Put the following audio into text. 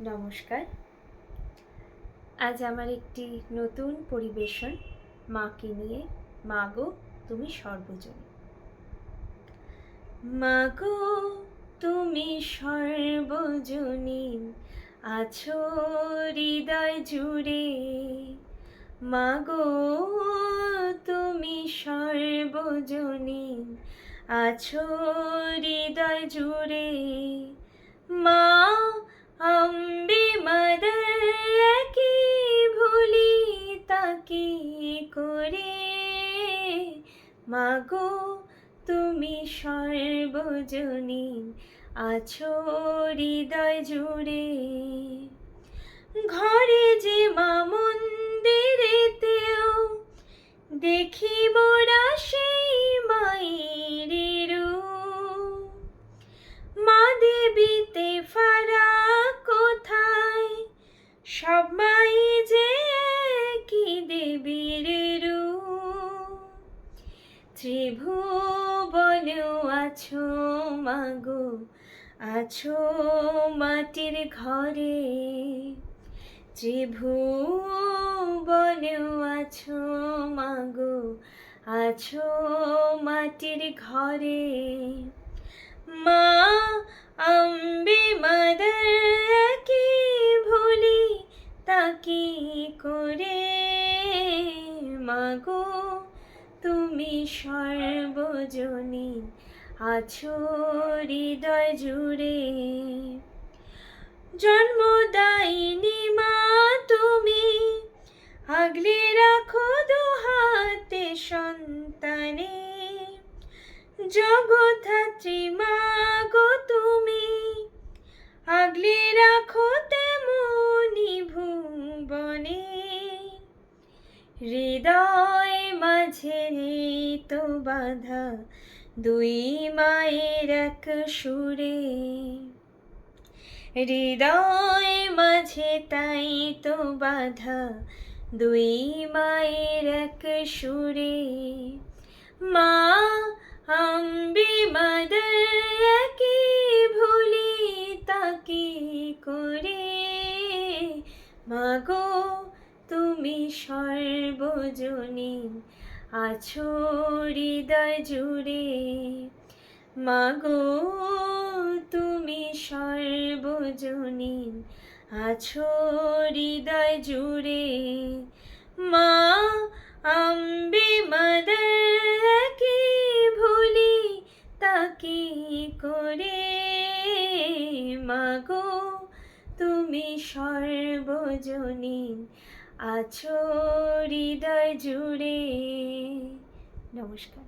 নমস্কার। আজ আমার একটি নতুন পরিবেশন মাকে নিয়ে। মা গো তুমি সর্বজনী। মা গো তুমি সর্বজনী, আছো হৃদয় জুড়ে। মা গো তুমি সর্বজনী, আছো হৃদয় জুড়ে। মা অম্বে মাদার কি ভুলি তাকে করে। মা গো তুমি সর্বজনী, আছো হৃদয় জুড়ে। ঘরে যে মা মন্দিরেতেও দেখি মোরা সেই মায়ের রূপ। মা দেবীতে ফারাক কোথায়, সব মাই যে একই দেবীর রূপ। ত্রিভুবনেও আছো মা গো, আছো মাটির ঘরে। ত্রিভুবনেও আছো মা গো, আছো মাটির ঘরে। মা অম্বে মাদার কি ভুলি তাকে করে। মা গো তুমি সর্বজনী, আছো হৃদয় জুড়ে। জন্মদায়িনী মা তুমি, আগলে রাখো দুহাতে সন্তানে। জগদ্ধাত্রী মা গো তুমি, আগলে রাখো তেমনি ভুবনে। হৃদয় মাঝে তো বাঁধা দুই মায়ের এক সুরে। হৃদয় মাঝে তাই তো বাঁধা দুই মায়ের এক সুরে। মা অম্বে মাদার কি ভুলি তাকে করে। মা গো তুমি সর্বজনী, আছো হৃদয় জুড়ে। মা গো তুমি সর্বজনী, আছো হৃদয় জুড়ে। মা অম্বে মাদার কি ভুলি তাকে করে। মা গো তুমি সর্বজনী, আছো হৃদয় জুড়ে। নমস্কার।